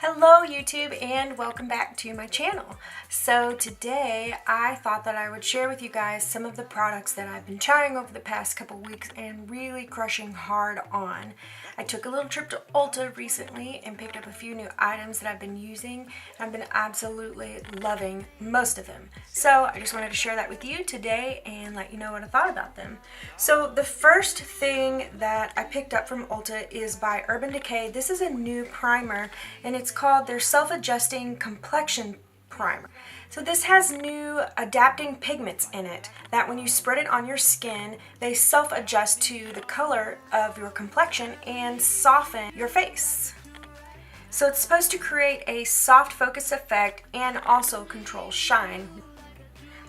Hello YouTube and welcome back to my channel. So today I thought that I would share with you guys some of the products that I've been trying over the past couple weeks and really crushing hard on. I took a little trip to Ulta recently and picked up a few new items that I've been using and I've been absolutely loving most of them. So I just wanted to share that with you today and let you know what I thought about them. So the first thing that I picked up from Ulta is by Urban Decay. This is a new primer and it's called their Self-Adjusting Complexion Primer. So this has new adapting pigments in it that when you spread it on your skin, they self-adjust to the color of your complexion and soften your face. So it's supposed to create a soft focus effect and also control shine.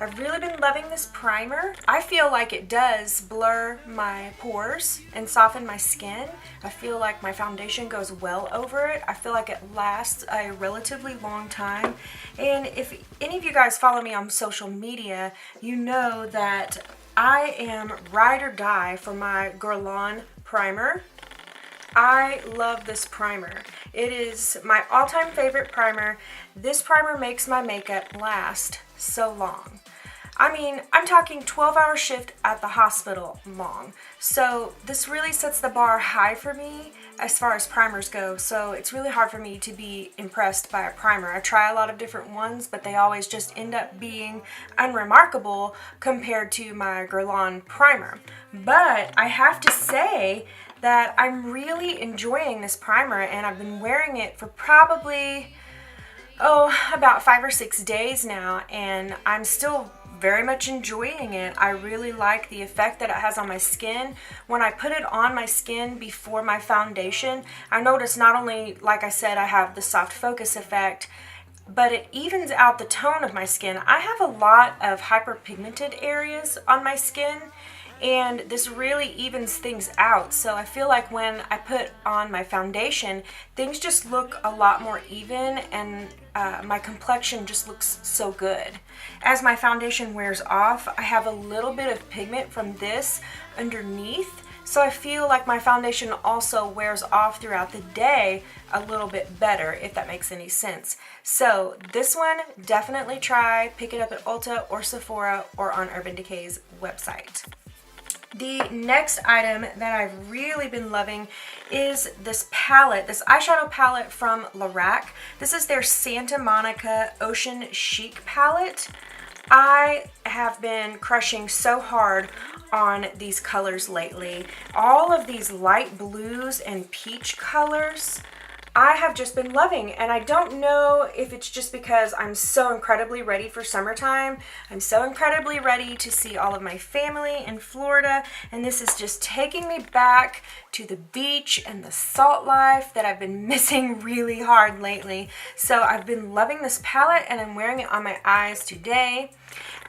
I've really been loving this primer. I feel like it does blur my pores and soften my skin. I feel like my foundation goes well over it. I feel like it lasts a relatively long time. And if any of you guys follow me on social media, you know that I am ride or die for my Guerlain primer. I love this primer. It is my all-time favorite primer. This primer makes my makeup last so long. I mean, I'm talking 12-hour shift at the hospital long. So this really sets the bar high for me as far as primers go. So it's really hard for me to be impressed by a primer. I try a lot of different ones, but they always just end up being unremarkable compared to my Guerlain primer. But I have to say that I'm really enjoying this primer and I've been wearing it for probably, about 5 or 6 days now and I'm still very much enjoying it. I really like the effect that it has on my skin. When I put it on my skin before my foundation, I notice not only, like I said, I have the soft focus effect, but it evens out the tone of my skin. I have a lot of hyperpigmented areas on my skin and this really evens things out. So I feel like when I put on my foundation, things just look a lot more even and my complexion just looks so good. As my foundation wears off, I have a little bit of pigment from this underneath, so I feel like my foundation also wears off throughout the day a little bit better, if that makes any sense. So this one, definitely try, pick it up at Ulta or Sephora or on Urban Decay's website. The next item that I've really been loving is this palette, this eyeshadow palette from Labrith. This is their Santa Monica Ocean Chic palette. I have been crushing so hard on these colors lately. All of these light blues and peach colors I have just been loving, and I don't know if it's just because I'm so incredibly ready for summertime. I'm so incredibly ready to see all of my family in Florida, and this is just taking me back to the beach and the salt life that I've been missing really hard lately. So I've been loving this palette and I'm wearing it on my eyes today.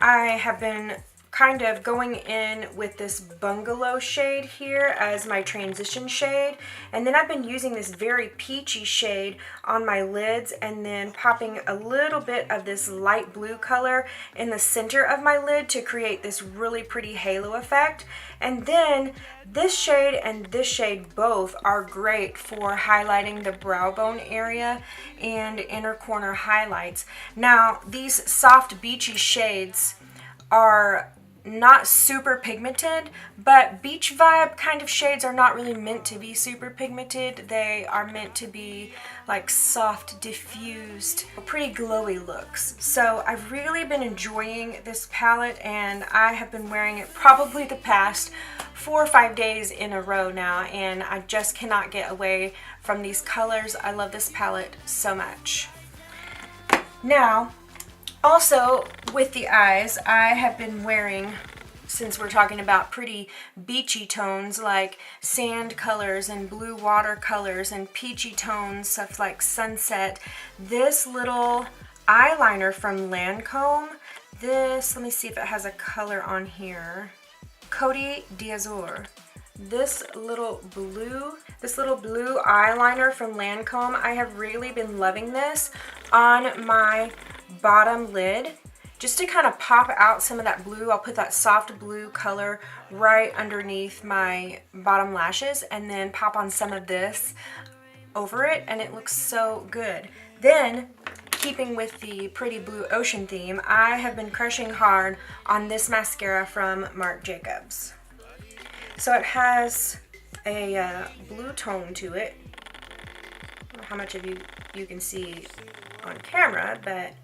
I have been kind of going in with this bungalow shade here as my transition shade, and then I've been using this very peachy shade on my lids and then popping a little bit of this light blue color in the center of my lid to create this really pretty halo effect. And then this shade and this shade both are great for highlighting the brow bone area and inner corner highlights. Now these soft beachy shades are not super pigmented, but beach vibe kind of shades are not really meant to be super pigmented. They are meant to be like soft, diffused, pretty glowy looks. So I've really been enjoying this palette and I have been wearing it probably the past 4 or 5 days in a row now, and I just cannot get away from these colors. I love this palette so much. Now, also, with the eyes, I have been wearing, since we're talking about pretty beachy tones like sand colors and blue water colors and peachy tones, stuff like sunset, this little eyeliner from Lancome. This, let me see if it has a color on here. Côte d'Azur. This little blue eyeliner from Lancome, I have really been loving this on my bottom lid just to kind of pop out some of that blue. I'll put that soft blue color right underneath my bottom lashes and then pop on some of this. over it, and it looks so good. Then, keeping with the pretty blue ocean theme, I have been crushing hard on this mascara from Marc Jacobs. So it has a blue tone to it. I don't know how much of you can see on camera, but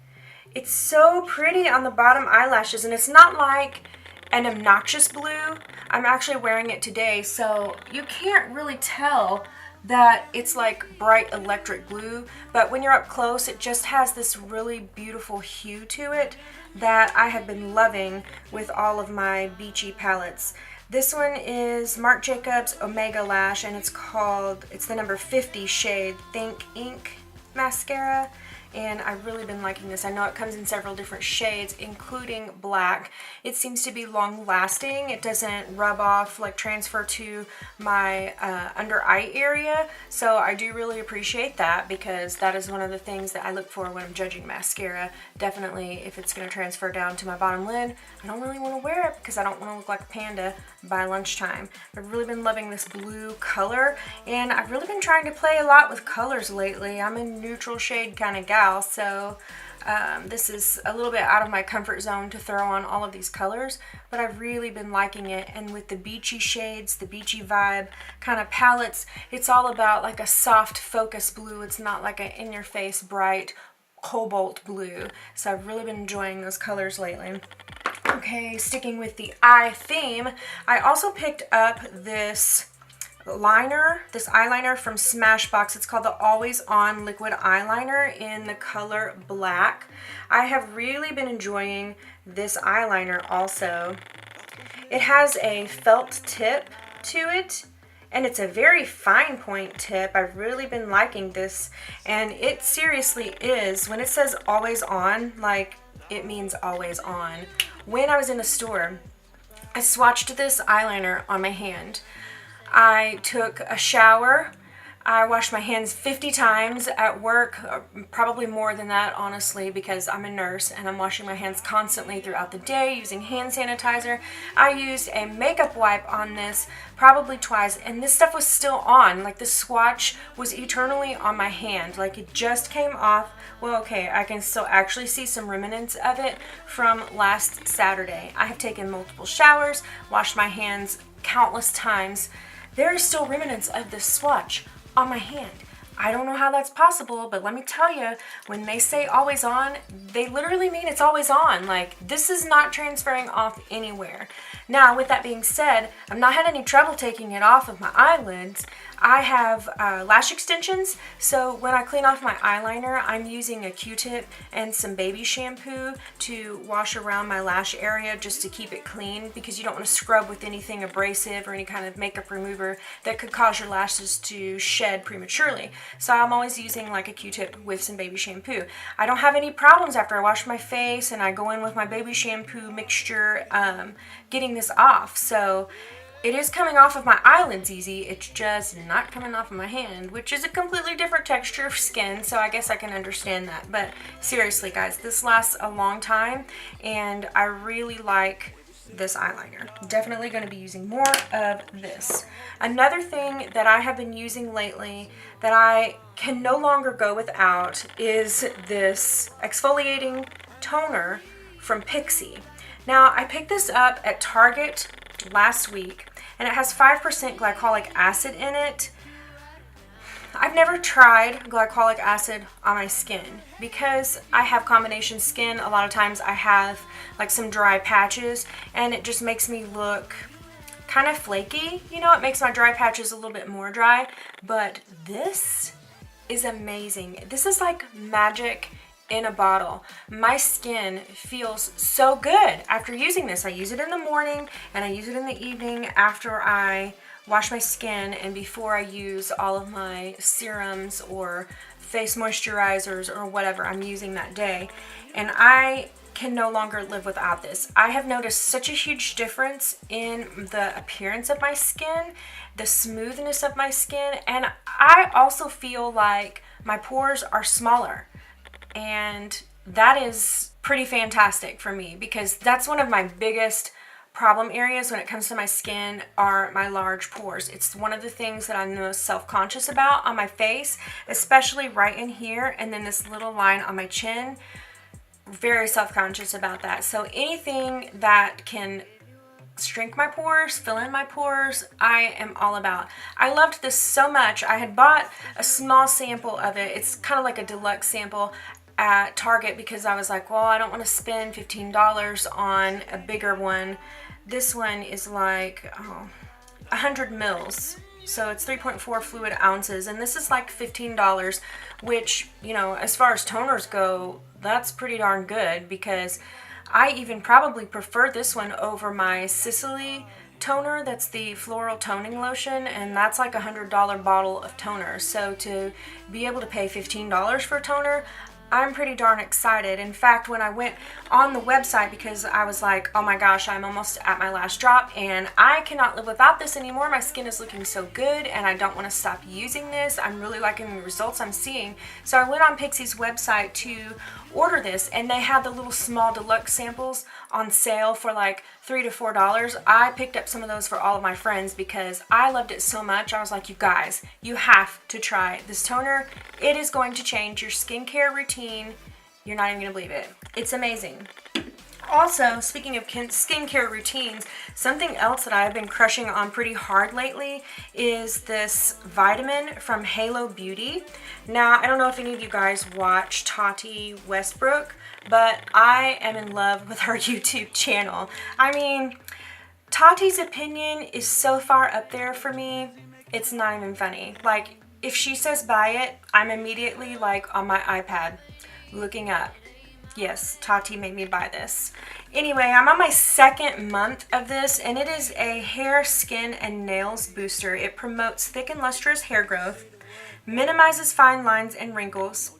it's so pretty on the bottom eyelashes, and it's not like an obnoxious blue. I'm actually wearing it today, so you can't really tell that it's like bright electric blue, but when you're up close, it just has this really beautiful hue to it that I have been loving with all of my beachy palettes. This one is Marc Jacobs Omega Lash, and it's the number 50 shade Think Ink mascara, and I've really been liking this. I know it comes in several different shades, including black. It seems to be long lasting. It doesn't rub off, like transfer to my under eye area, so I do really appreciate that, because that is one of the things that I look for when I'm judging mascara. Definitely, if it's going to transfer down to my bottom lid, I don't really want to wear it because I don't want to look like a panda by lunchtime. I've really been loving this blue color, and I've really been trying to play a lot with colors lately. I'm a neutral shade kind of gal, so this is a little bit out of my comfort zone to throw on all of these colors, but I've really been liking it. And with the beachy shades, the beachy vibe kind of palettes, it's all about like a soft focus blue. It's not like an in-your-face bright cobalt blue, so I've really been enjoying those colors lately. Okay, sticking with the eye theme, I also picked up this eyeliner from Smashbox. It's called the Always On Liquid Eyeliner in the color black. I have really been enjoying this eyeliner also. It has a felt tip to it, and it's a very fine point tip. I've really been liking this, and it seriously is, when it says always on, like it means always on. When I was in the store, I swatched this eyeliner on my hand. I took a shower. I washed my hands 50 times at work, probably more than that, honestly, because I'm a nurse and I'm washing my hands constantly throughout the day using hand sanitizer. I used a makeup wipe on this probably twice, and this stuff was still on. Like, the swatch was eternally on my hand. Like, it just came off. Well, okay, I can still actually see some remnants of it from last Saturday. I have taken multiple showers, washed my hands countless times. There are still remnants of this swatch on my hand. I don't know how that's possible, but let me tell you, when they say always on, they literally mean it's always on. Like, this is not transferring off anywhere. Now, with that being said, I've not had any trouble taking it off of my eyelids. I have lash extensions, so when I clean off my eyeliner, I'm using a Q-tip and some baby shampoo to wash around my lash area just to keep it clean, because you don't want to scrub with anything abrasive or any kind of makeup remover that could cause your lashes to shed prematurely. So I'm always using like a Q-tip with some baby shampoo. I don't have any problems after I wash my face and I go in with my baby shampoo mixture getting this off. So it is coming off of my eyelids easy, it's just not coming off of my hand, which is a completely different texture of skin, so I guess I can understand that. But seriously, guys, this lasts a long time, and I really like this eyeliner. Definitely going to be using more of this. Another thing that I have been using lately that I can no longer go without is this exfoliating toner from Pixi. Now, I picked this up at Target last week, and it has 5% glycolic acid in it. I've never tried glycolic acid on my skin because I have combination skin. A lot of times I have like some dry patches, and it just makes me look kind of flaky. You know, it makes my dry patches a little bit more dry, but this is amazing. This is like magic in a bottle. My skin feels so good after using this. I use it in the morning and I use it in the evening after I wash my skin and before I use all of my serums or face moisturizers or whatever I'm using that day. And I can no longer live without this. I have noticed such a huge difference in the appearance of my skin, the smoothness of my skin, and I also feel like my pores are smaller. And that is pretty fantastic for me because that's one of my biggest problem areas when it comes to my skin are my large pores. It's one of the things that I'm the most self-conscious about on my face, especially right in here, and then this little line on my chin. Very self-conscious about that. So anything that can shrink my pores, fill in my pores, I am all about. I loved this so much. I had bought a small sample of it. It's kind of like a deluxe sample at Target because I was like, well, I don't want to spend $15 on a bigger one. This one is like 100 mils. So it's 3.4 fluid ounces, and this is like $15, which, you know, as far as toners go, that's pretty darn good, because I even probably prefer this one over my Sicily toner. That's the floral toning lotion, and that's like $100 bottle of toner. So to be able to pay $15 for a toner, I'm pretty darn excited. In fact, when I went on the website, because I was like, oh my gosh, I'm almost at my last drop and I cannot live without this anymore. My skin is looking so good and I don't want to stop using this. I'm really liking the results I'm seeing. So I went on Pixie's website to order this, and they had the little small deluxe samples on sale for like $3 to $4. I picked up some of those for all of my friends because I loved it so much. I was like, you guys, you have to try this toner. It is going to change your skincare routine. You're not even gonna believe it. It's amazing. Also, speaking of skincare routines, something else that I've been crushing on pretty hard lately is this vitamin from Halo Beauty. Now, I don't know if any of you guys watch Tati Westbrook, but I am in love with her YouTube channel. I mean, Tati's opinion is so far up there for me, it's not even funny. Like, if she says buy it, I'm immediately like on my iPad looking up. Yes, Tati made me buy this. Anyway, I'm on my second month of this, and it is a hair, skin, and nails booster. It promotes thick and lustrous hair growth, minimizes fine lines and wrinkles,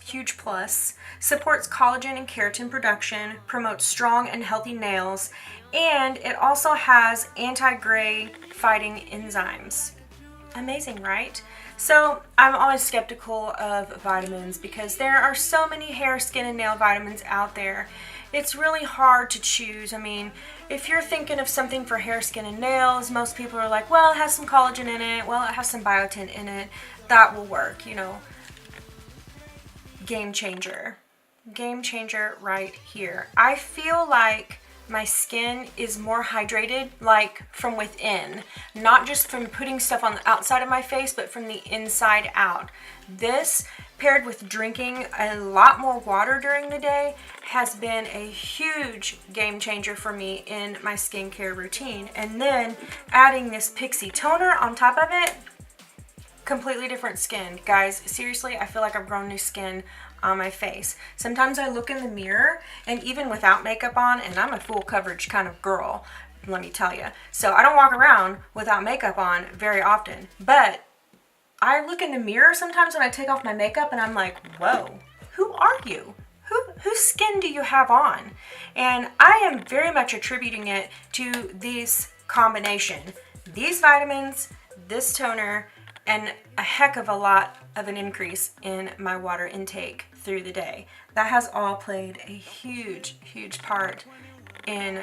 huge plus, supports collagen and keratin production, promotes strong and healthy nails, and it also has anti-gray fighting enzymes. Amazing, right? So I'm always skeptical of vitamins because there are so many hair, skin, and nail vitamins out there. It's really hard to choose. I mean, if you're thinking of something for hair, skin, and nails, most people are like, well, it has some collagen in it. Well, it has some biotin in it. That will work, you know. Game changer. Game changer right here. I feel like my skin is more hydrated, like from within, not just from putting stuff on the outside of my face, but from the inside out. This, paired with drinking a lot more water during the day, has been a huge game changer for me in my skincare routine. And then adding this Pixie toner on top of it, completely different skin. Guys, seriously, I feel like I've grown new skin on my face. Sometimes I look in the mirror, and even without makeup on, and I'm a full coverage kind of girl, let me tell you. So I don't walk around without makeup on very often, but I look in the mirror sometimes when I take off my makeup and I'm like, whoa, who are you? Whose skin do you have on? And I am very much attributing it to this combination. These vitamins, this toner, and a heck of a lot of an increase in my water intake through the day. That has all played a huge, huge part in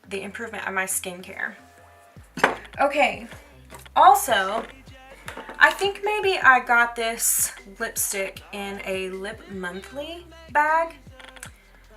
the improvement of my skincare. Okay, also, I think maybe I got this lipstick in a Lip Monthly bag.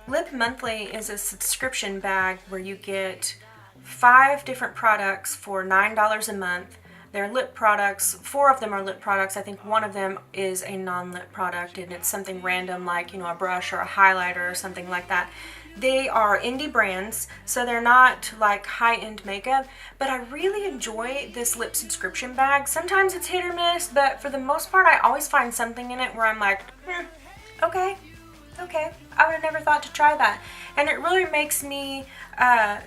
Lip Monthly is a subscription bag where you get 5 different products for $9 a month. They're lip products. 4 of them are lip products. I think one of them is a non-lip product, and it's something random like, you know, a brush or a highlighter or something like that. They are indie brands, so they're not like high-end makeup, but I really enjoy this lip subscription bag. Sometimes it's hit or miss, but for the most part, I always find something in it where I'm like, okay, I would have never thought to try that. And it really makes me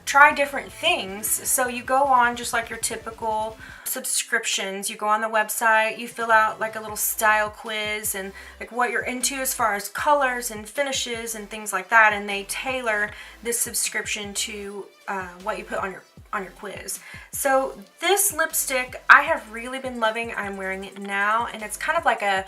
try different things. So you go on just like your typical subscriptions. You go on the website, you fill out like a little style quiz and like what you're into as far as colors and finishes and things like that, and they tailor this subscription to what you put on your on your quiz. So this lipstick I have really been loving. I'm wearing it now, and it's kind of like a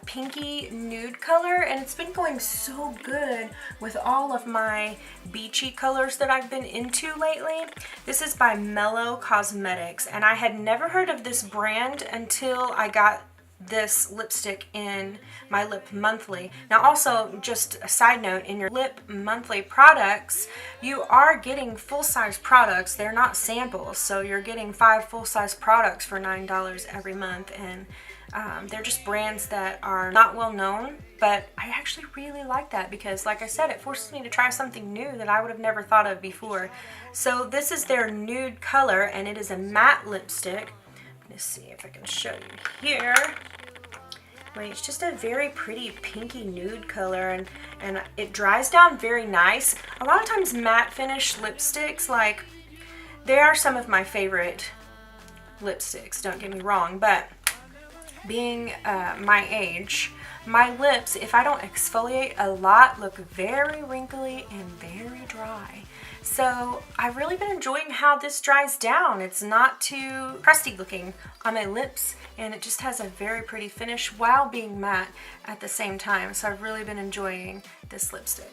pinky nude color, and it's been going so good with all of my beachy colors that I've been into lately. This is by Mellow Cosmetics, and I had never heard of this brand until I got this lipstick in my Lip Monthly. Now also, just a side note, in your Lip Monthly products, you are getting full-size products. They're not samples, so you're getting 5 full-size products for $9 every month, and they're just brands that are not well known, but I actually really like that because, like I said, it forces me to try something new that I would have never thought of before. So this is their nude color, and it is a matte lipstick. Let's see if I can show you here. Wait, it's just a very pretty pinky nude color, and it dries down very nice. A lot of times matte finish lipsticks, like, they are some of my favorite lipsticks, don't get me wrong, but being my age, my lips, if I don't exfoliate a lot, look very wrinkly and very dry. So I've really been enjoying how this dries down. It's not too crusty looking on my lips, and it just has a very pretty finish while being matte at the same time. So I've really been enjoying this lipstick.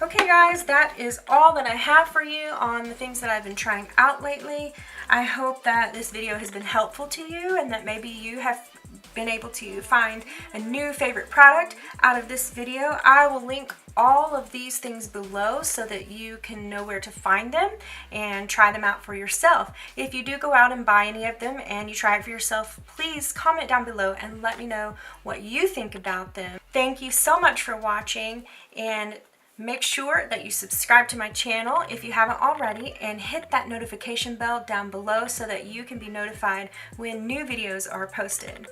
Okay guys, that is all that I have for you on the things that I've been trying out lately. I hope that this video has been helpful to you, and that maybe you have been able to find a new favorite product out of this video. I will link all of these things below so that you can know where to find them and try them out for yourself. If you do go out and buy any of them and you try it for yourself, please comment down below and let me know what you think about them. Thank you so much for watching, and make sure that you subscribe to my channel if you haven't already, and hit that notification bell down below so that you can be notified when new videos are posted.